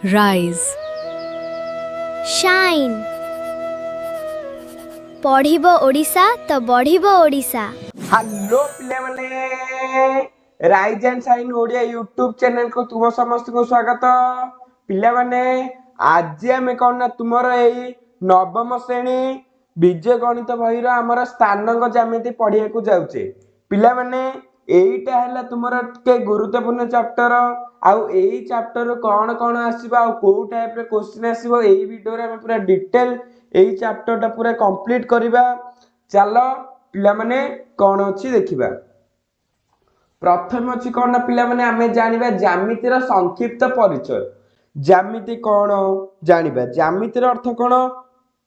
rise, shine पढ़िब Odisha तो बढ़िब Odisha. Hello पिले rise and shine Odia YouTube channel को तुम समस्त को स्वागत। पिले आज आम कौन ना तुमर यही नवम श्रेणी विजय गणित बही आमर स्थानांक ज्यामिति पढ़िया को जाऊे। पिले एटा है तुमर के गुरुत्वपूर्ण चैप्टर आउ यही चैप्टर कौन कौन आसो कौ टाइप क्वेश्चन आसो यही वीडियो रे पूरा डिटेल यही चैप्टर पूरा कंप्लीट करवा। चलो पिला कौन अच्छी देखा। प्रथम अच्छी कौन ना पिला आम जाना ज्यामितिर संक्षिप्त परिचय। ज्यामिति कौन जानिबा। ज्यामितिर अर्थ कौन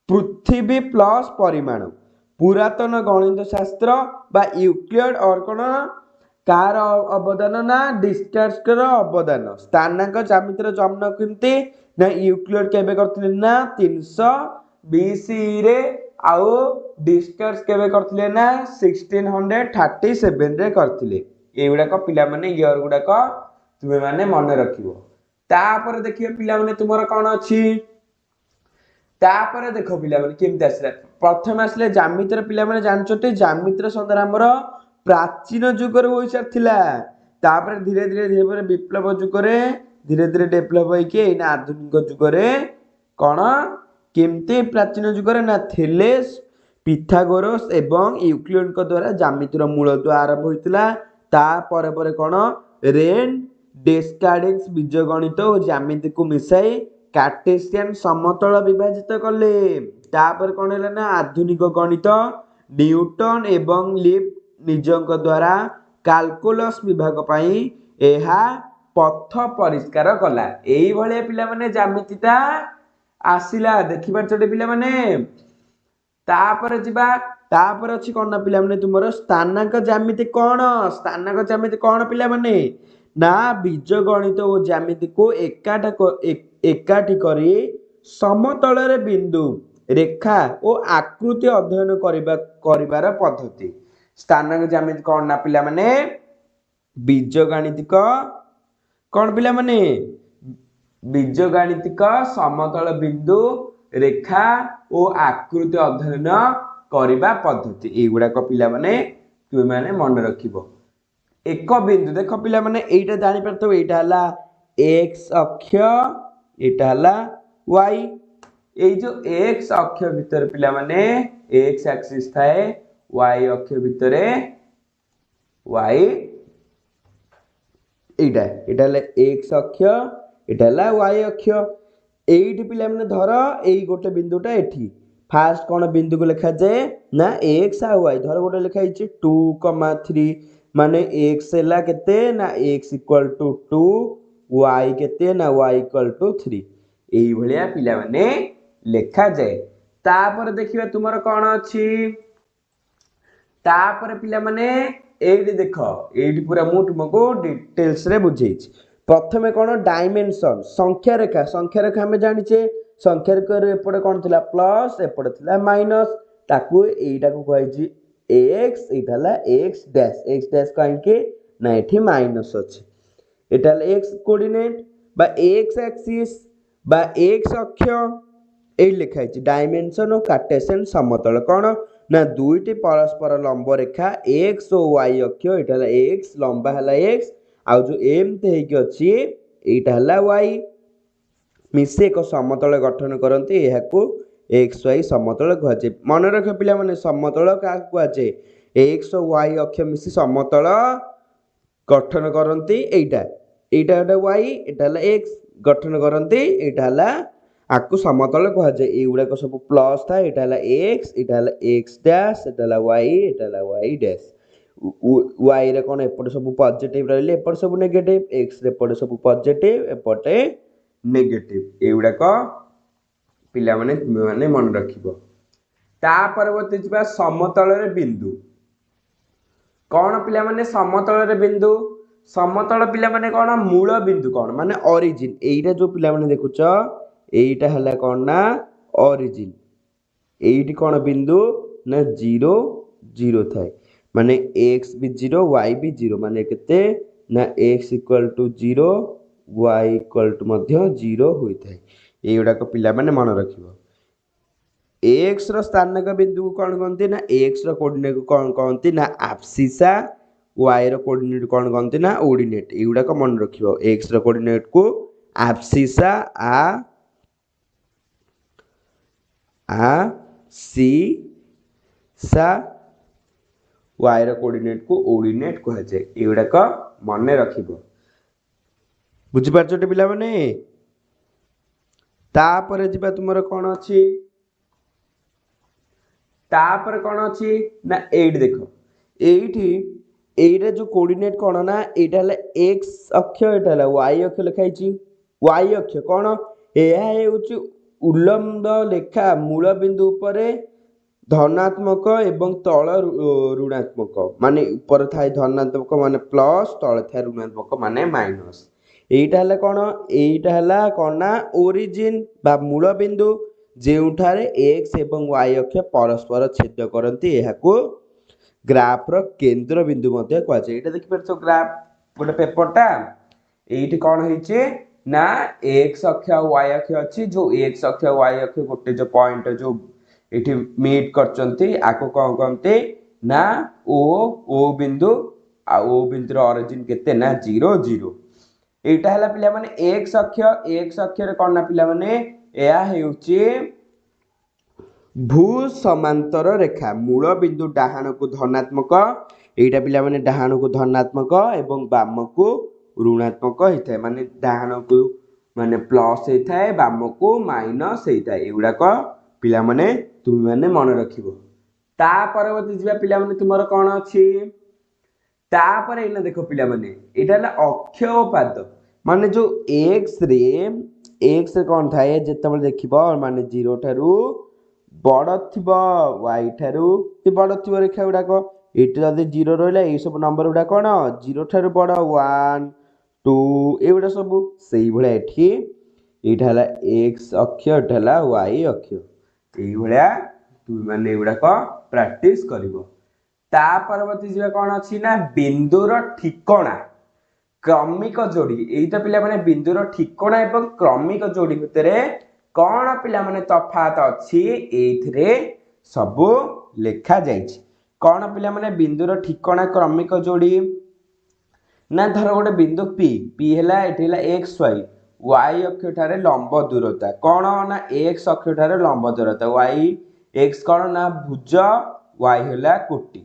पृथ्वी प्लस परिमाण। पुरातन गणित शास्त्र बा यूक्लिड और कौन कार अवदान ना डिस्टेंस अवदान। स्थानांक ज्यामितिर जन्म केमती ना यूक्लिड केबे करथिले ना 320 रे आउ डिस्टेंस केबे करथिले ना 1637 रे करथिले। एगुड़ाक पिला माने इयर गुड़ाक तुमे माने मन रखिबो। तापर देखिए पिला माने तुमर कौन अच्छी। तापर देखो पिला माने केमती आसला। प्रथम आसले ज्यामितिर पिला माने जानछोटे ज्यामितिर संदर्भ हमर प्राचीन जुगर होई सारथिला। तापर धीरे धीरे धीरे विप्लव जुगरे धीरे धीरे डेवलप होइके एना आधुनिक जुगरे कौन केमती प्राचीन जुगरे ना थेलेस पिथागोरस एवं यूक्लिड द्वारा ज्यामितिर मूलत्व आरंभ होइतिला। ता परे परे कौन रेन डेस्कार्टेस बीज गणित और ज्यामिति को मिसाई कार्टेशियन समतल विभाजित कले। तापर कौन है ना आधुनिक गणित न्यूटन एवं लीबनिज द्वारा कैलकुलस विभाग पाई एहा पथ परिष्कार कला। एई भले पिला माने ज्यामितिटा आसिला देखि पारछटे पिला माने। तापर जिबा तापर अछि कोन ना पिला माने तुमरो स्थानांक ज्यामिति कोन। स्थानांक ज्यामिति कोन पिला माने ना बीज गणित और ज्यामिति को एकाठी करी समतल रे बिंदु रेखा और आकृति अध्ययन करिबार पद्धति। स्थानांक ज्यामिति कोन ना पिला माने बीज गणितिक कोन पिला माने बीज गणितिक समतल बिंदु रेखा और आकृति अध्ययन करिबा पद्धति। एगुड़ाक पिला माने तुम माने मन रखिबो। एक बिंदु देख पिला माने एटा जानि परतो एटा हला x अक्ष एटा हला y। ए जो x अक्ष भीतर पिला माने x एक्सिस थाए y अक्ष भीतर y एटा एटा हला x अक्ष एटा हला y अक्ष। एठी पिला माने धर एई गोटे बिंदुटा एठी फास्ट कोन बिंदु को लिखा जाए ना x आ y। धर गोटे लिखा हिची 2,3 माने x हैला केते ना x इक्वल टू 2 y केते ना y इक्वल टू 3। एई भलिया पिला माने लिखा जाए। तापर देखिबा तुमर कोन अछि। तापर पिला माने एडी देखो एडी पूरा मु तुमको डिटेल्स रे बुझेछि। प्रथमे कोन डायमेंशन संख्या रेखा हमें जानिचे। संख्या रेखा रे एपटे कोन थिला प्लस एपटे थिला माइनस। ताकू एटा को कहैछि x एटाला x डैश काहे के ना एठी माइनस अछि। एटाला x कोऑर्डिनेट बा x एक्सिस बा x अक्ष ए लिखा छै। डायमेंशन और कार्टेशियन समतल कोन ना दुईटी परस्पर लंब रेखा x और y अक्ष एटाला x लंबा हला x आ जो एमते हे कि अछि एटा हला y मिसे एक समतल गठन करंती। एहा को एक्स वाई समतल कहै छै। मन रख पिला माने समतल का कहै छै एक्स और y अक्ष मिसी समतल गठन करंती। एटा y एटा हला x गठन करंती। एटा हला आकु समतल कहै छै। एउडा को सब प्लस था एटा हला x एटा हला x डैश एटा हला y एटा हला y डैश। y रे कोन एपटे सब पॉजिटिव रहले एपटे सब नेगेटिव x रे एपटे सब पॉजिटिव एपटे नेगेटिव। एउडा को पिला माने मन रखिबो। ता परवर्ती जिबा समतल रे बिंदु कोन पिला माने समतल रे बिंदु। समतल पिला माने कोन मूल बिंदु कोन माने ओरिजिन। एइटा जो पिला माने देखुछ एइटा हला कोन ना ओरिजिन। एइटी कोन बिंदु ना 0 0 थाए माने x भी 0 y भी 0 माने केते ना x equal to 0 y equal to मध्य 0 होइथाय एगुडाक पिला माने मन रखिबो x रो स्थानक बिंदु को कौन कहते ना x रो कोऑर्डिनेट को कौन कहते ना एब्सिसा y रो कोऑर्डिनेट कौन कहते ना ऑर्डिनेट एगुडाक मन रखिबो x रो कोऑर्डिनेट को एब्सिसा आ सी सा y रो कोऑर्डिनेट को ऑर्डिनेट कह जाय एगुडाक मन रखिबो बुझि पारछटे पिला माने तापर जिबा तुमर कोन अछि तापर कोन अछि ना 8 देखो 8 जो कोऑर्डिनेट कोन ना एटा हला x अक्ष एटा हला y अक्ष लिखाई छी y अक्ष कोन एहा हेउची उल्लंब लेखा मूल बिंदु उपरे धनात्मक एवं तल ऋणात्मक माने ऊपर थाई धनात्मक माने प्लस तल थाई ऋणात्मक माने माइनस एटा हला कोन एटा हला कोन ना ओरिजिन बा मूल बिंदु जेउठारे x एवं y अक्ष परस्पर छेद करंती एहाको ग्राफ रो केंद्र बिंदु मध्ये कहै छै एटा देखि परछो ग्राफ गोटे पेपरटा एठी कोन होइछे ना x अक्ष y अक्ष अछि जो x अक्ष y अक्ष गोटे जो पॉइंट जो एठी मीट करचंती आको कोन कहंते ना o बिंदु आ o बिंदु रो ओरिजिन केते ना 0 0 एटा हला पिला माने x अक्ष रे कोन ना पिला माने एया हेउची भू समांतर रेखा मूल बिंदु डाहाण को धनात्मक एटा पिला माने डाहाण को धनात्मक एवं बाम को ऋणात्मक हेथाय माने डाहाण को माने प्लस हेथाय बाम को माइनस हेथाय एगुडा को पिला माने तुम माने मन रखिबो ता परवर्ती जिबा पिला माने तुमर कोन अछि ता पर एना देखो पिला माने एटा हला अक्ष ओ पाद माने जो x रे कोन थाए जेतबे देखिबो माने 0 थारु बड़ थिबो y थारु ए बड़ थिबो रेखा गुडा को एटा जदी 0 रहला ए सब नंबर गुडा कोन 0 थारु बड़ 1 2 एगुडा सब सेही भले एठी एटा हला x अक्ष एटा हला y अक्ष एही भले तू माने एगुडा को प्रैक्टिस करिवो ता परवर्ती जिबा कोन अछि ना बिंदुर ठिकणा क्रमिक जोड़ी एटा पिला माने बिंदुर ठिकणा एवं क्रमिक जोड़ी भितरे कोन पिला माने तफात अछि एथिरे सब लेखा जाईछि कोन पिला माने बिंदुर ठिकणा क्रमिक जोड़ी ना धर गोटे बिंदु p हैला एथिला xy y अक्ष ठारे लंब दूरता कोन ना x अक्ष ठारे लंब दूरता y x कोन ना भुज y हैला कोटि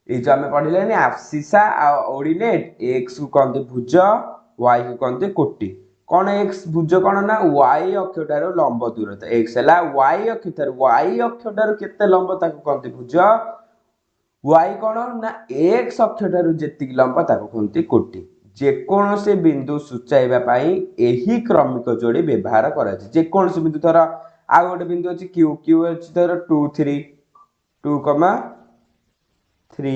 ए जो हमें पढिले नि एब्सिसा आ ऑर्डिनेट x को कहते भुज y को कहते कोटि कोन x भुज कोन ना y अक्ष ठारे लंब दूरता x हैला y अक्ष ठारे y अक्ष ठारे केते लंब ताको कहते भुज y कोन ना x अक्ष ठारे जेति लंब ताको कहते कोटि जे कोन से बिंदु सूचाइबा पई एही क्रमिक जोड़ी व्यवहार करा छै जे कोन से बिंदु धर आ गोटे बिंदु अछि q अछि धर 2 3 3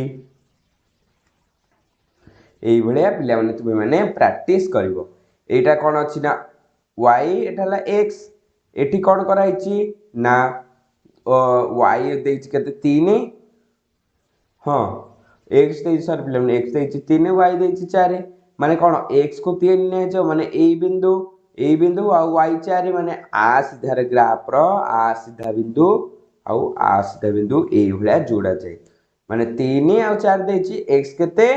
एई भलिया पिला माने तुमे माने प्रैक्टिस करिवो एटा कोन अछि ना y एटा हला x एठी कोन करा हिची ना y देछि केते 3 हां x देछि सर पिला माने x देछि 3 y देछि 4 माने कोन x को 3 ने जो माने ए बिंदु आ y 4 माने आ सीधा रे ग्राफ रो आ सीधा बिंदु एई भलिया जोड़ा जाय माने 3 आ 4 देछि x केते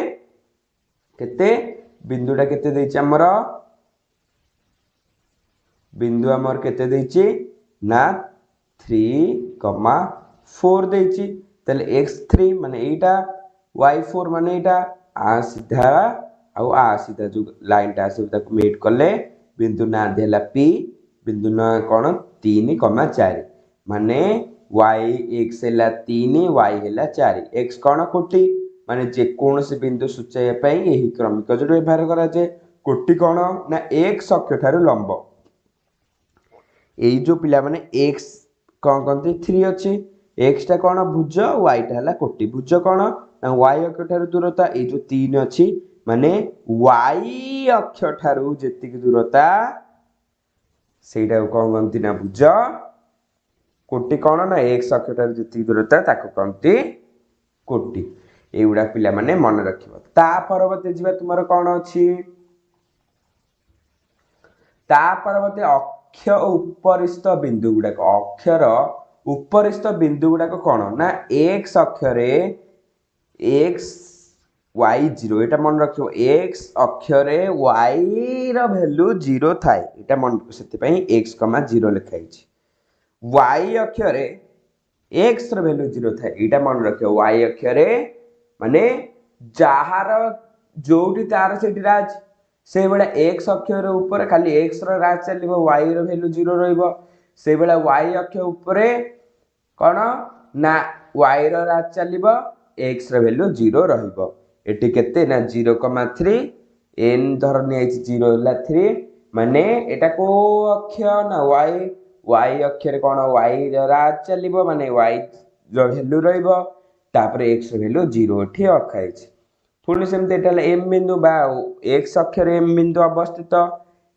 केते बिंदुटा केते देछि हमर बिंदु हमर केते देछि ना 3,4 देछि तले x3 माने एटा y4 माने एटा आ सीधा जो लाइन टा से तक मेट करले बिंदु ना देला p बिंदु ना कोन 3,4 माने y x हैला 3 y हैला 4 x कोन कोटि माने जे कोन से बिंदु सूचाय पई एही क्रमिक जोड़ व्यवहार करा जाय कोटि कोन ना x अक्ष ठारे लंब एई जो पिला माने x कोन कहंती 3 अछि x टा कोन भुज y टा हला कोटि भुज कोन ना y अक्ष ठारे दूरता ए जो 3 अछि माने y अक्ष ठारू जेति दूरता सेटा कोन कहंती ना भुज कोटि कोन ना x अक्ष ठारू जेति दूरता ताको कहंती कोटि एउडा पिला माने मन रखिबो ता परवर्ती जिबा तुमर कोन अछि ता परवर्ती अक्ष उपरिस्थ बिंदु गुड़ाक अक्षर उपरिस्थ बिंदु गुड़ाक कौन ना एक्स अक्षरे एक्स वाई जीरो एटा मन रखियो एक्स अक्षरे वाई रो वैल्यू जीरो थाए एटा मन सेति पई एक्स कमा जीरो लिखाई छी वाई अक्षरे एक्स रो वैल्यू जीरो थाए एटा मन रखियो वाई अक्षरे माने जहार जोटी तार सेठी राज से बेला एक्स अक्षर ऊपर खाली एक्स रो राज चलिबो वाई रो वैल्यू जीरो रहइबो से बेला वाई अक्ष ऊपर कोन ना वाई रो राज चलिबो एक्स रो वैल्यू जीरो रहइबो एटी केते ना 0,3 n धर नि आइछ 0 ला 3 माने एटा को अक्ष ना y अक्षर कोन y रो राज चलिबो माने y रो वैल्यू रहइबो तापर x रो वैल्यू 0 एठी अखाइछ पुणी सेमते एटा m बिंदु बा x अक्षर m बिंदु अवस्थित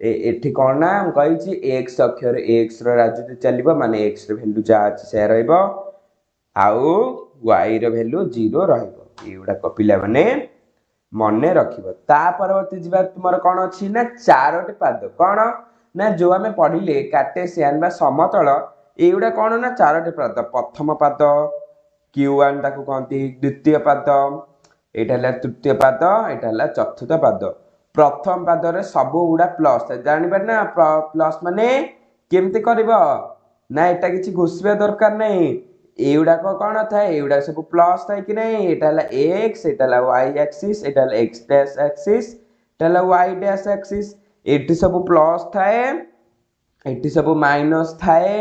एठी कोन ना हम कहिछि x अक्षर x रो राज चलिबो माने x रो वैल्यू जा अछि से रहइबो आउ y रो वैल्यू 0 रहइबो एउडा कपिला माने मने रखिबो ता परवर्ती जीवा तुमर कोन अछि ना चारोटी पाद कोन ना जो हमें पढिले कार्टेशियन बा समतल एउडा कोन ना चारोटी पाद प्रथम पाद q1 ताकू कहंती द्वितीय पाद एटा हला तृतीय पाद एटा हला चतुर्थ पाद प्रथम पाद रे सब उडा प्लस जानि पर ना प्लस माने केमते करबो ना एटा किछि घोषिबा दरकार नै एउडा को कोन थाए एउडा सब प्लस थाए कि नै एटा हला x एटा हला y एक्सिस एटा हला x डैश एक्सिस एटा हला y डैश एक्सिस एटी सब प्लस थाए एटी सब माइनस थाए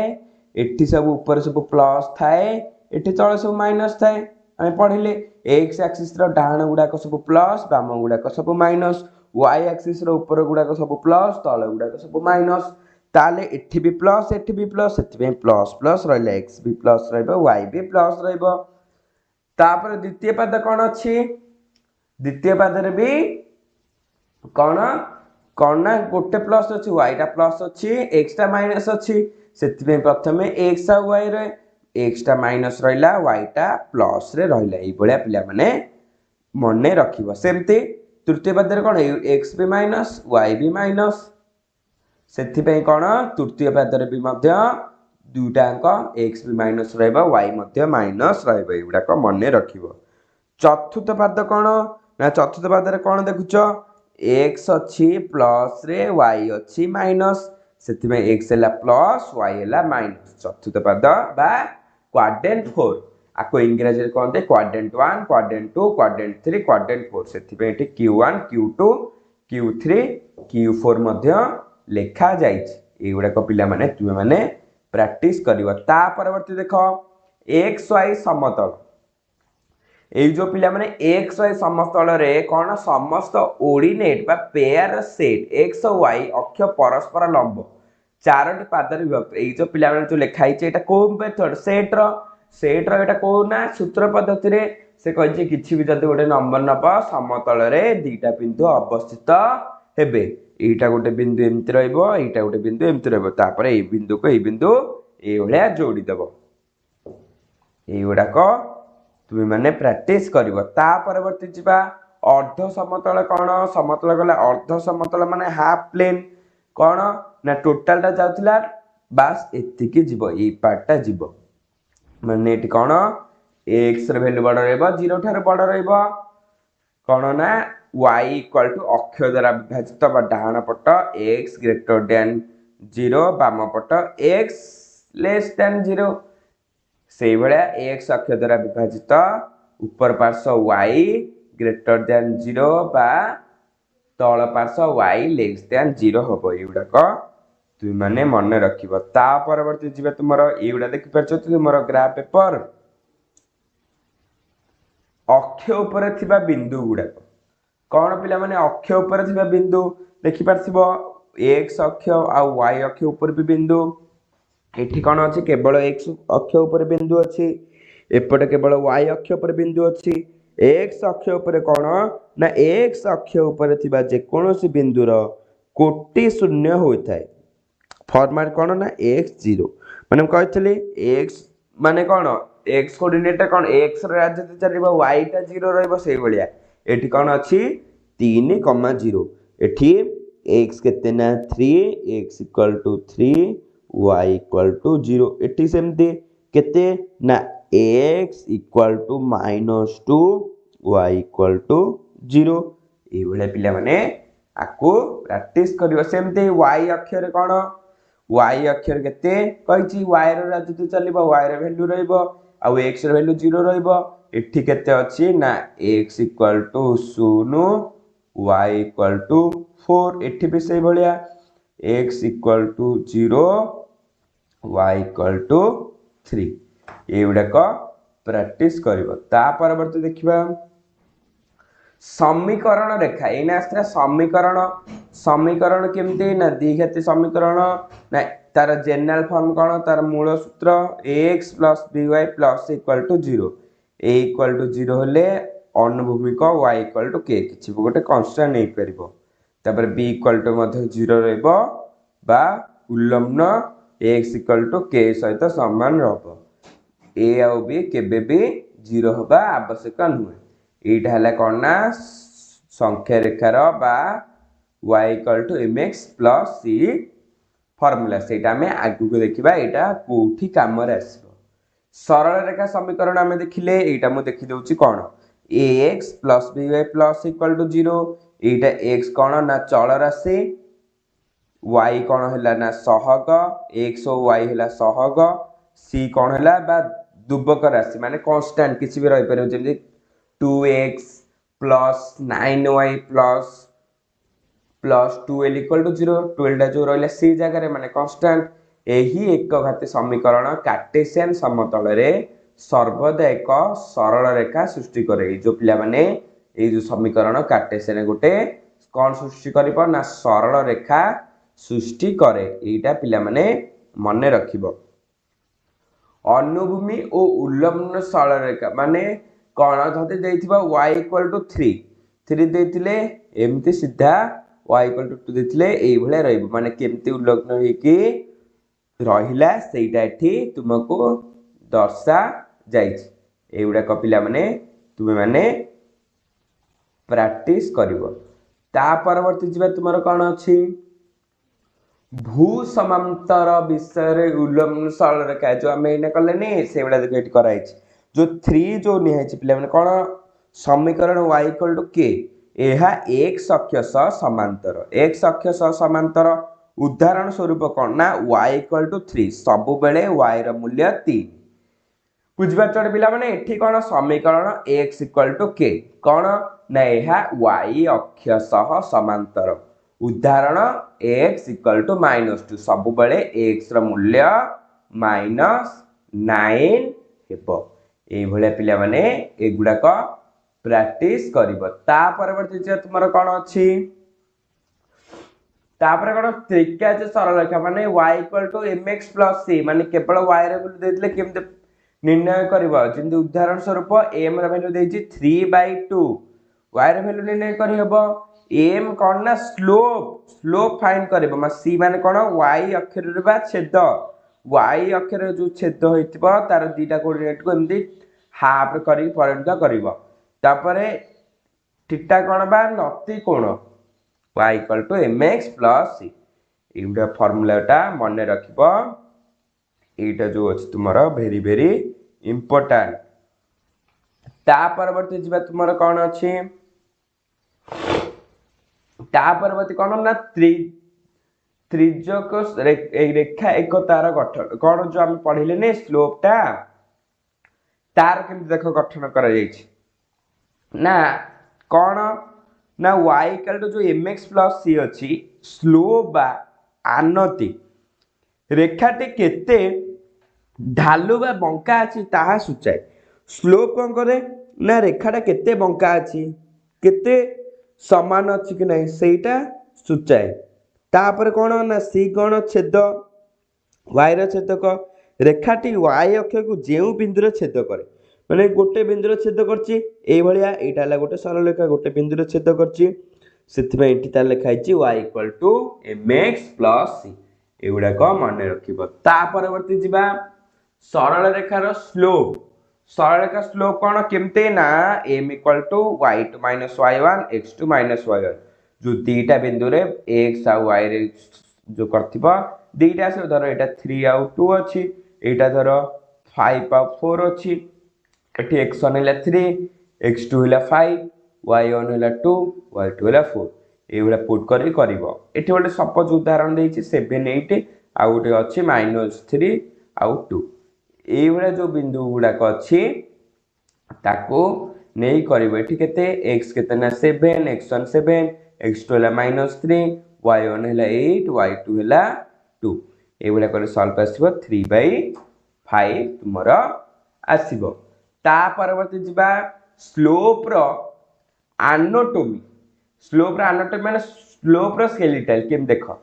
एटी सब ऊपर सब प्लस थाए एटी तळे सब माइनस थाए हम पढिले x एक्सिस रो डाहाण गुडा को सब प्लस बाम गुडा को सब माइनस y एक्सिस रो ऊपर गुडा को सब प्लस तळे गुडा को सब माइनस ताले एठी भी प्लस सेति पे प्लस प्लस रहले x भी प्लस रहबो y भी प्लस रहबो तापर द्वितीय पद कोन अछि द्वितीय पद रे भी कोन ना गोटे प्लस अछि y टा प्लस अछि x टा माइनस अछि सेति पे प्रथमे x आ y रे x टा माइनस रहला y टा प्लस रे रहला ए बळिया पिला माने मने रखिबो सेमते तृतीय पद रे कोन x भी माइनस y भी माइनस सेति पे कोन तृतीय पद रे भी मध्य दुटा अंक x भी माइनस रहबा y मध्य माइनस रहबा एउडा को मने रखिबो चतुर्थ पद कोन ना चतुर्थ पद रे कोन देखुचो x अछि प्लस रे y अछि माइनस सेति पे x हला प्लस y हला माइनस चतुर्थ पद बा क्वाड्रेंट 4 आको इंग्लिश रे कोनते क्वाड्रेंट 1 क्वाड्रेंट 2 क्वाड्रेंट 3 क्वाड्रेंट 4 सेति पे एठी q1 q2 q3 q4 मध्य लेखा जाइछ एउडा को पिला माने तुमे माने प्रैक्टिस करिवो ता परवर्ती देखो xy समतल ए जो पिला माने xy समतल रे कोन समस्त ओर्डिनेट बा पेयर सेट x और y अक्ष परस्पर लंब चारोटी पाद रे विभक्त ए जो पिला माने जो लेखाई छै एटा को मेथड सेट रो एटा को ना सूत्र पद्धति रे से कहै छै किछि भी जदि गोटे नंबर नबा समतल रे दीटा बिंदु अवस्थित हेबे एटा गोटे बिंदु एमति रहइबो एटा गोटे बिंदु एमति रहइबो तापर ए बिंदु को ए बिंदु ए होलिया जोड़ी देबो एउडा को तुमे माने प्रैक्टिस करिवो ता परवर्ती जिबा अर्ध समतल कोन समतल गला अर्ध समतल माने हाफ प्लेन कोन ना टोटल टा जाउथिला बस एतिकी जिवो ए पार्ट टा जिवो माने एटी कोन x रे वैल्यू बड रहइबो 0 ठार बड रहइबो कोन ना y इक्वल टू अक्ष द्वारा विभाजित बा डाहाण पट x ग्रेटर देन 0 बाम पट x लेस देन 0 सेही भलिया x अक्ष द्वारा विभाजित ऊपर पार्श्व y ग्रेटर देन 0 बा तळ पार्श्व y लेस देन 0 होबो एउडा को तुम माने मन रखिबो ता परवर्ती जीवे तुमरो एउडा देखि परछो तुमरो ग्राफ पेपर अक्ष ऊपर थिबा बिंदु गुडा कोन पिला माने अक्ष ऊपर थिबा बिंदु देखि परथिबो x अक्ष आ y अक्ष ऊपर भी बिंदु एठी कोन अछि केवल x अक्ष ऊपर बिंदु अछि एपटे केवल y अक्ष ऊपर बिंदु अछि x अक्ष ऊपर कोन ना x अक्ष ऊपर थिबा जे कोनोसी बिंदु रो कोटि शून्य होइथाय फॉर्मेट कोन ना x0 माने कहथले x माने कोन x कोऑर्डिनेट कोन x रो राजते चलिबो y टा 0 रहइबो सेही भलिया एठी कोन अछि 3,0 एठी x केते ना 3 x equal to 3 y equal to 0 एठी सेमती केते ना x equal to -2 y equal to 0 ए भले पिला माने आकु प्रैक्टिस करियो सेमती y अक्षर कोन y अक्षर केते कहिची y रो राजति चलिबो y रो वैल्यू रहइबो आ x रो वैल्यू 0 रहइबो एठी केते अछि ना x equal to 0 y equal to 4 एठी भी सही भलिया x equal to 0 y equal to 3 एउडा को प्रैक्टिस करिवो ता परवर्ती देखिबा समीकरण रेखा एना आस्त्रा समीकरण केमते ना द्विघाती समीकरण ना तार जनरल फॉर्म कोन तार मूल सूत्र ax by equal to 0 a equal to 0 होले अनुभूमिक y इक्वल टू k किछि गोटे कांस्टेंट नै परिबो तापर b इक्वल टू मध्ये 0 रहइबो बा उल्लम्न x इक्वल टू k सहित समान रहबो a आ b केबे भी 0 होबा आवश्यक नुहे एटा हला कोना संख्या रेखार बा y equal to mx plus c formula सेटा में आगु को देखिबा एटा कोठी काम रे आसीबो सरल रेखा समीकरण आमे देखिले एटा मु देखि दउची कोन ax by equal to 0 Etah x कोन ना चल राशि y कोन हला ना सहग x और y हला सहग c कोन हला बा दुबक राशि माने कांस्टेंट किछि भी रहि परौ जेमि 2x plus 9y plus 2l equal to 0 12 टा जो रहला c जगह रे माने कांस्टेंट एही एक घाती समीकरण कार्टेशियन समतल रे सर्वदा एक सरल रेखा सृष्टि करे जो पिला माने ए जो समीकरण कार्टेशियन गोटे कोन सृष्टि करिबो ना सरल रेखा सृष्टि करे एटा पिला माने मने रखिबो अनुभूमि और उल्लम्ब सरल रेखा माने कोन धते देथिबा y इक्वल टू 3 देथिले एमती सीधा y इक्वल टू 2 देथिले एई भले रहइबो माने केमती उल्लग्न हे कि रहिला सेटा एठी तुमको दर्शा जाइछ एउडा कपिला माने तुमे माने प्रैक्टिस करिवो ता परवर्ती जिबा तुमरो कोन अछि भू समांतर विषय रे उल्लम्ब सरल रेखा जो हमें इने करले ने सेउडा देखो एठी कराइछ जो 3 जो निहाइछ पिला माने कोन समीकरण y इक्वल टू k एहा x अक्ष सह समांतर उदाहरण स्वरूप कोन ना y इक्वल टू 3 सब बेले y रो मूल्य 3 बुझबा चढ़ पिला माने एठी कोन समीकरण x इक्वल टू k कोन ना एहा y अक्ष सह समांतर उदाहरण x इक्वल टू -2 सब बेले x रो मूल्य -9 हेबो ए भले पिला माने एगुडा को प्रैक्टिस करिवो ता परवर्ती जे तुमरो कोन अछि तापर कोन त्रिज्या सरल रेखा माने y equal to mx plus c माने केवल y रे वैल्यू देथिले केमते निर्णय करबा जेंति उदाहरण स्वरूप m रे वैल्यू देछि 3/2 y रे वैल्यू निर्णय करहबो m कोन ना स्लोप फाइंड करबो मा c माने कोन y अक्षर रे बा छेद y अक्षर जो छेद होइतबो तार दीटा कोऑर्डिनेट को एमति हाफ करी परिणत करबो तापरे थीटा कोन बा नति कोण y equal to mx plus c एटा फार्मूलाटा मने रखिबो एटा जो अछि तुमरो वेरी इंपोर्टेंट ता परवर्ती जिबा तुमरो कोन अछि ता परवर्ती कोन ना त्रिज्यक रेखा एक तार गठन कोन जो हम पढिले ने स्लोप ता तार केम देखो गठन करा जायछि ना कोन ना y इक्वल टू जो mx प्लस c अछि स्लोप बा आनति रेखाटी केते ढालू बा बंका अछि ताहा सूचाए स्लोप कोन करे ना रेखाटा केते बंका अछि केते समान अछि कि नै सेटा सूचाए तापर कोन ना c कोन छेद y रो छेदक रेखाटी y अक्ष को जेउ बिंदु रे छेद करे माने गोटे बिंदु रे छेद करछि एई भलिया एटा ला गोटे सरल रेखा गोटे बिंदु रे छेद करछि सेथिबा एठी ता लिखाइछि y equal to mx plus c एगुडा को माने रखिबो ता परवर्ती जिबा सरल रेखार स्लोप सरल रेखा स्लोप कोन केमते ना m equal to y2 - y1 x2 - y1 जो दीटा बिंदु रे x आ y रे जो करथिबो दीटा से धर एटा 3 आ 2 अछि एटा धर 5 आ 4 अछि एठी x1 हैला 3 x2 हैला 5 y1 हैला 2 y2 हैला 4 एवला पुट करी करबो एठी गोटे सपोज उदाहरण देछि 7 8 आ गोटे अछि -3 आ 2 एवला जो बिंदु गुडा को अछि ताको नहीं करिवो एठी केते x केते ना 7 x1 7 x2 हैला -3 y1 हैला 8 y2 हैला 2 एवला करे सॉल्व आसीबो 3/5 तुमरो आसीबो ता परवर्ती जिबा स्लोप रो एनाटोमी माने स्लोप रो स्केलेटल केम देखो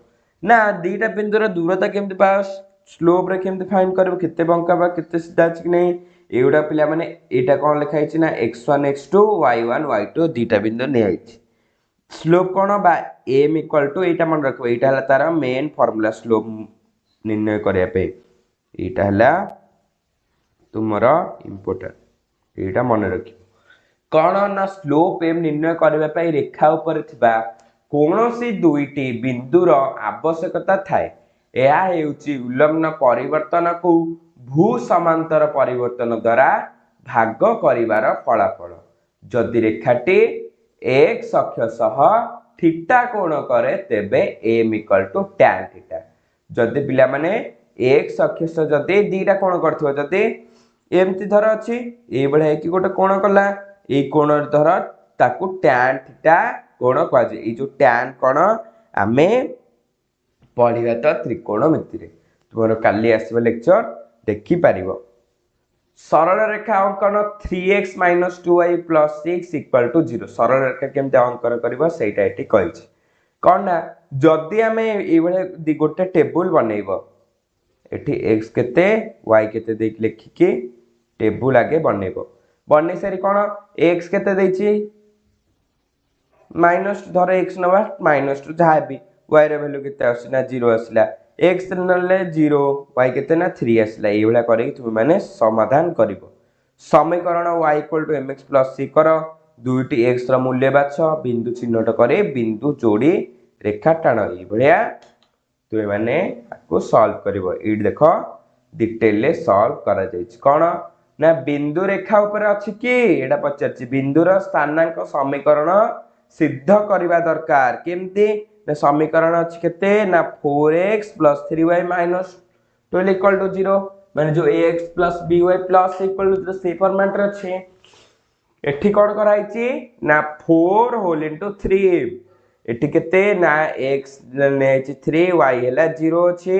ना दीटा बिंदु रो दूरता केमते पास स्लोप रे केमते फाइंड करबो केते बंका बा केते सीधा अछि कि नहीं एउडा पिला माने एटा कोन लिखा हिची ना x1 x2 y1 y2 दीटा बिंदु ने आइची स्लोप कोन बा m = एटा मन रखबो एटा हला तार मेन फार्मूला स्लोप निर्णय करिया पे एटा हला तुमरा इंपोर्टेंट एटा मन रखियो कोन ना स्लोप m निर्णय करबा पे रेखा ऊपर थिबा कोनोसी दुईटी बिंदुर आवश्यकता थाए एहा हेउची उल्लम्ब परिवर्तन को भू समांतर परिवर्तन द्वारा भाग करिवार फलाफल जदि रेखाटी x अक्ष सह थीटा कोण करे तेबे m = tan थीटा जदि पिला माने x अक्ष सह जदि दीटा कोण करथिबो जदि एमति धर अछि ए बळे कि गोटे कोण कला ए कोण धर ताकू tan थीटा कोण कहजे ए जो tan कोण आमे पढिबा त त्रिकोणमिति रे तुमरो काली आसीबो लेक्चर देखि पारिबो सरल रेखा अंकन 3x - 2y + 6 = 0 सरल रेखा केमते अंकन करबो सेटा एठी कहिछि कोन ना जदि हमें ए बळे गोटे टेबल बनेइबो एठी x केते y केते देख लिखि के टेबल आगे बनेइबो बनै सारी कोन x केते दैछि माइनस धर x नबा -2 जहा भी y रे वैल्यू केते आसिना 0 आसिला x नले 0 y केते ना 3 आसिला ए भला करे तुम माने समाधान करिवो समीकरण y = mx + c कर दुईटी x रो मूल्य बाछ बिंदु चिन्हट करे बिंदु जोड़ी रेखा टाण ए भलिया तुम माने को सॉल्व करिवो इड देखो डिटेल ले सॉल्व करा जायछि कोन ना बिंदु रेखा ऊपर अछि कि एडा पचाछि बिंदुर स्थानांक समीकरण सिद्ध करिवा दरकार केमती ना समीकरण अछि केते ना 4x + 3y - 12 = 0 माने जो ax + by + = 0 से फॉर्मेट रे अछि एठी कोन कराइछि ना 4 होल इनटू 3 एठी केते ना x ने 3 y हैला 0 अछि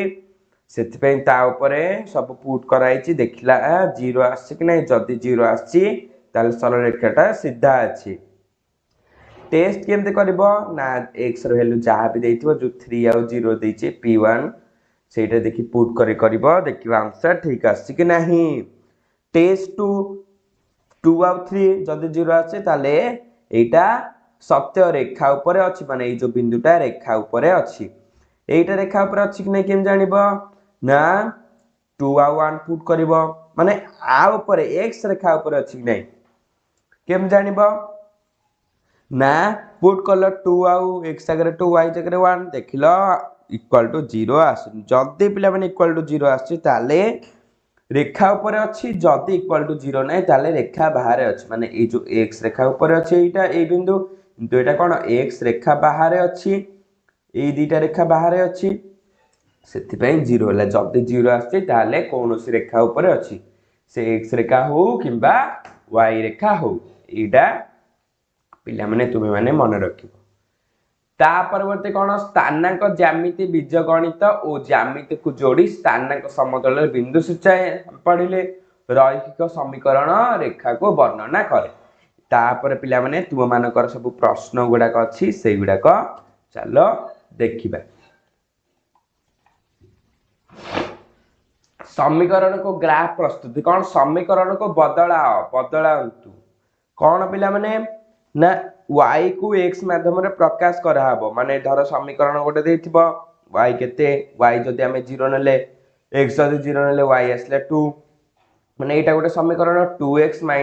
सेति पे ता ऊपरे सब पुट कराइछि देखिला 0 आछि कि नै जदी 0 आछि ताले सरल रेखाटा सीधा अछि टेस्ट केमते करबो ना x रो वैल्यू जहा भी देइथिबो जो 3 आ 0 देइछि p1 सेटा देखि पुट करबो देखिबा आंसर ठीक आछि कि नाही टेस्ट 2 आ 3 जदी 0 आछि ताले एटा सत्य रेखा ऊपर अछि माने ए जो बिंदुटा रेखा ऊपर अछि एटा रेखा ऊपर अछि कि नै केम जानिबो ना 2 आ 1 पुट करबो माने आ ऊपर x रेखा ऊपर अछि नै केम जानिबो ना पुट कल 2 आउ x जगह 2 y जगह 1 देखिलो = 0 आसी जदी पिला माने = 0 आसी ताले रेखा ऊपर अछि जदी = 0 नै ताले रेखा बाहर अछि माने ए जो x रेखा ऊपर अछि एटा ए बिंदु किंतु एटा कोन x रेखा बाहर अछि ए दीटा रेखा बाहर अछि सेति पय 0 होला जदी 0 आसी ताले कोनोसी रेखा ऊपर अछि से x रेखा हो किबा y रेखा हो एटा पिला माने तुमे माने मन रखिबो ता परवर्ती कोन स्थानांक ज्यामिति बीजगणित और ज्यामिति को जोड़ी स्थानांक समतल बिंदु सूचाए पढिले रैखिक समीकरण रेखा को वर्णना करे ता पर पिला माने तुम मानकर सब प्रश्न गुडा को अछि सेई गुडा को चलो देखिबा समीकरण को ग्राफ प्रस्तुति कौन समीकरण को बदलांतु कौन पिला माने ना y को x माध्यम रे प्रकाश करा हबो माने धर समीकरण गोटे देथिबो y केते y जदि हमें 0 नले x जदि 0 नले y आसले 2 माने एटा गोटे समीकरण 2x - 3y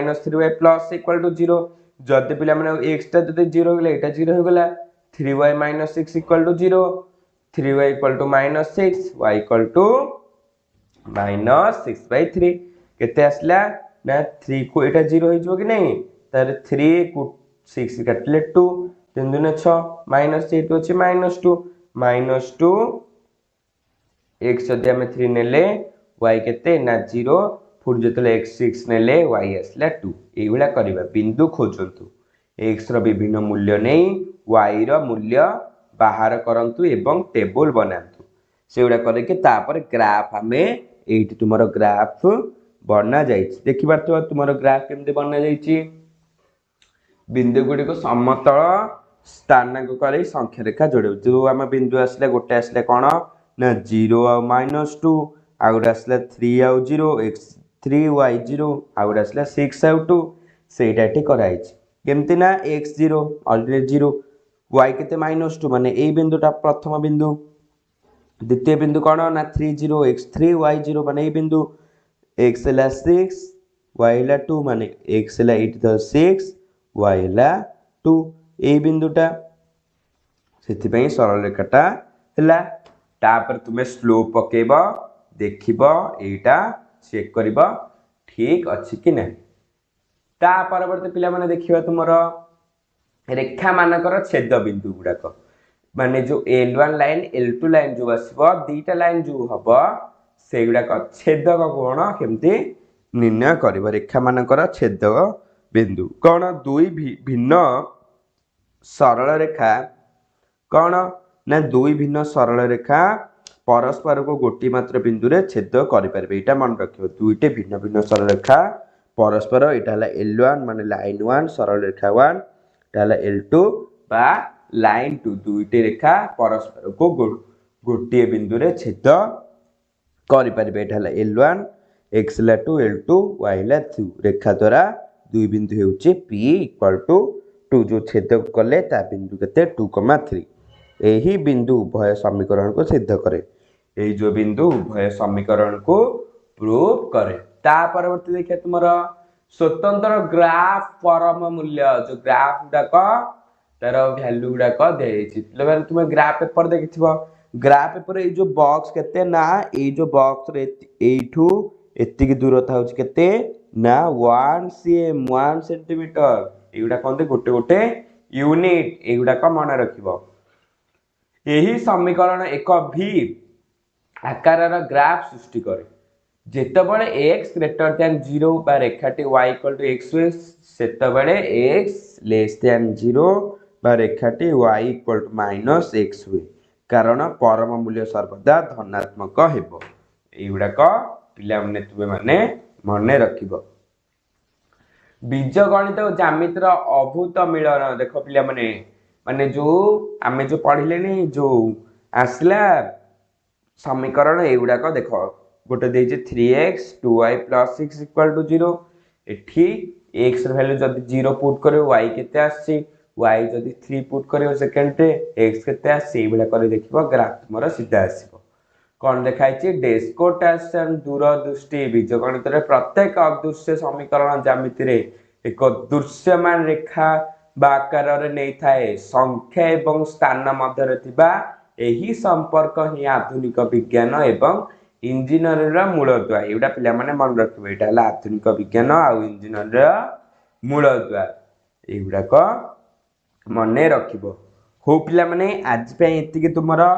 + = 0 जदि पिला माने x ता जदि 0 गेले एटा 0 हो गेला 3y minus 6 equal to 0, 3y equal to minus 6, y equal to minus 6 by 3 केते आसला ना 3 को एटा 0 हो जबो कि नहीं तार 3 को 6 काटले 2 3 दुने 6 minus 8 होची -2 x जदि हम 3 नेले y केते ना 0 फुर जतले x 6 नेले y आसला 2 एई भला करबा बिंदु खोजंतु x रो विभिन्न मूल्य नै y रो मूल्य बाहर करंतु एवं टेबल बनांतु सेउडा करे के तापर ग्राफ हमें एठी तुमरो ग्राफ बना जाइछि देखि पारतो तुमरो ग्राफ केमते बना जाइछि बिंदु गुडी को समतल स्थानांक करे संख्या रेखा जोड़े जो हम बिंदु आसले गोटे आसले कोन ना 0 आ -2 आ गोटे आसले 3 आ 0 x 3 y 0 आ गोटे आसले 6 आ 2 सेटा ठी कराइछि केमते ना x 0 ऑलरेडी 0 y केते -2 माने ए बिंदुटा प्रथम बिंदु द्वितीय बिंदु कौन ना 3 0 x 3 y 0 माने ए बिंदु x ला 6 y ला 2 माने x ला 6 y ला 2 ए बिंदुटा सेति पई सरल रेखाटा हला तापर तुमे स्लोप पकेबो देखिबो एटा चेक करिबो ठीक अछि कि नै ता परवर्ती पिला माने देखिबा तुमरो रेखा मानकर छेद बिंदु गुडाको माने जो L1 लाइन L2 लाइन जो आसबो दीटा लाइन जो हबो सेगुडाक छेदक कोण केमती निर्णय करिबो रेखा मानकर छेदक बिंदु कोण दुई भिन्न सरल रेखा कोण ना दुई भिन्न सरल रेखा परस्पर को गोटी मात्र बिंदु रे छेद करि परबे एटा मन रखिबो दुईटे भिन्न भिन्न सरल रेखा परस्पर एटा हला L1 माने लाइन 1 सरल रेखा 1 एटा हला L2 बा लाइन 2 दुईटे रेखा परस्पर को गोटी बिंदु रे छेद करि परबे एटा हला L1 x ला 2 L2 y ला 2 रेखा द्वारा दुई बिंदु हेउचे p इक्वल टू 2 जो छेद कले ता बिंदु केते 2,3 एही बिंदु उभय समीकरण को सिद्ध करे एही जो बिंदु उभय समीकरण को प्रूव करे ता परवर्ती देखिए तुमरा स्वतंत्र ग्राफ परम मूल्य जो ग्राफ डाक तार वैल्यू डाक देछि मतलब तुम ग्राफ पेपर देखिथिबो ग्राफ पेपर ए जो बॉक्स केते ना ए जो बॉक्स रे एठू एत्तिक दूरता होछि केते ना 1 cm 1 सेंटीमीटर एगुडा कोनते गोटे गोटे यूनिट एगुडा का मन रखिबो एही समीकरण एक भी आकार ग्राफ सृष्टि करे जेतबेले x ग्रेटर देन 0 बा रेखाटी y इक्वल टू x हुए सेतबेले x लेस देन 0 बा रेखाटी y equal to minus x हुए कारण परम मूल्य सर्वदा धनात्मक हेबो एगुडा का पिला माने तुमे माने मने रखिबो बीजगणित और ज्यामितिर अभूत मिलन देखो पिला माने माने जो आमे जो पढ़िले नहीं जो आसला समीकरण एगुडा का देखो गोटे देछि 3x 2y + 6 = 0 एठी x वैल्यू जदी 0 पुट करियो y केते आसी y जदी 3 पुट करियो सेकंड रे x केते आसी एबला करे देखिबो ग्राफ तुमरा सीधा आसीबो कोन देखाइछि डेस्कोटासन दूरदृष्टि बीजगणित रे प्रत्येक अदृश्य समीकरण ज्यामिति रे एक दृश्यमान रेखा बा आकार रे नै थाए संख्या एवं स्थान मध्य रे थिबा एही संपर्क ही आधुनिक विज्ञान एवं इंजीनियरिंग रा मूलद्वार एटा पिला माने मन रखबे एटा हला आधुनिक विज्ञान आ इंजीनियरिंग रा मूलद्वार एगुडा को मने रखिबो हो पिला माने आज पे एति के तुमरा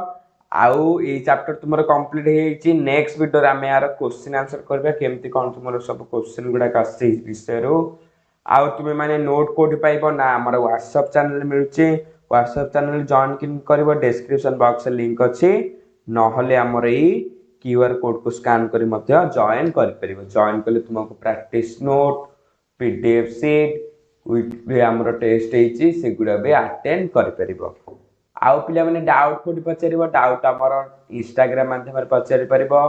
आउ ए चैप्टर तुमरा कंप्लीट हेछि नेक्स्ट वीडियो रे हम यार क्वेश्चन आंसर करबा केमति कोन तुमरा सब क्वेश्चन गुडा कासे विषय रो आउ तुमे माने नोट कोड पाइबो ना हमर WhatsApp चैनल मिलुछि WhatsApp चैनल जॉइन किन करबो डिस्क्रिप्शन बॉक्स रे लिंक अछि नहले हमर ई QR कोड को स्कैन करी मध्य जॉइन कर परिबो जॉइन करले तुमको practice note PDF sheet weekly हमर टेस्ट हेछि सेगुडा बे अटेंड कर परिबो आउ पिला माने डाउट कोड पचारिबो डाउट हमर Instagram माध्यम रे पचारि परिबो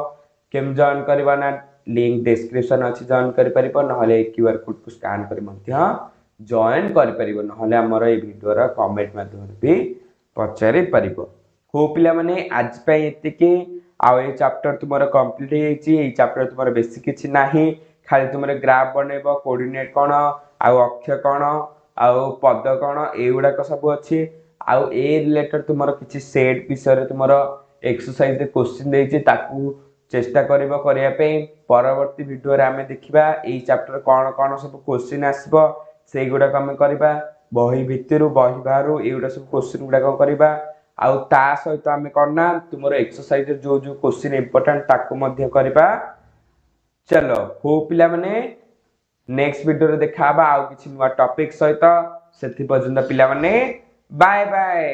केम जॉइन करबा ना लिंक डिस्क्रिप्शन अछि जॉइन कर परिबो नहले QR कोड को स्कैन करी मध्य जॉइन कर परिबो नहले हमर ए वीडियो रा कमेंट माध्यम रे भी पचारि परिबो हो पिला माने आज पे एतिके आ ए चैप्टर तुमरा कंप्लीट हेछि ए चैप्टर तुमरा बेसिक किछि नाही खाली तुमरा ग्राफ बनेबो कोऑर्डिनेट कोन आ अक्ष कोन आ पद कोन एगुडा को सब अछि आउ ए रिलेटेड तुमर किछि सेट विषय तुमर एक्सरसाइज रे क्वेश्चन देछि ताकू चेष्टा करिवो करिया पे परवर्ती वीडियो रे हमें देखिबा एई चैप्टर कोन कोन सब क्वेश्चन आसीबो सेई गुडा हम करबा बही भितरु बही बाहरु एगुडा सब क्वेश्चन गुडा को करबा आउ ता सहित हमें करना तुमर एक्सरसाइज जो जो क्वेश्चन इंपोर्टेंट ताकू मध्य करबा चलो हो पिला माने नेक्स्ट वीडियो रे देखा आउ किछि नुवा टॉपिक सहित सेति पर्यंत पिला माने बाय बाय।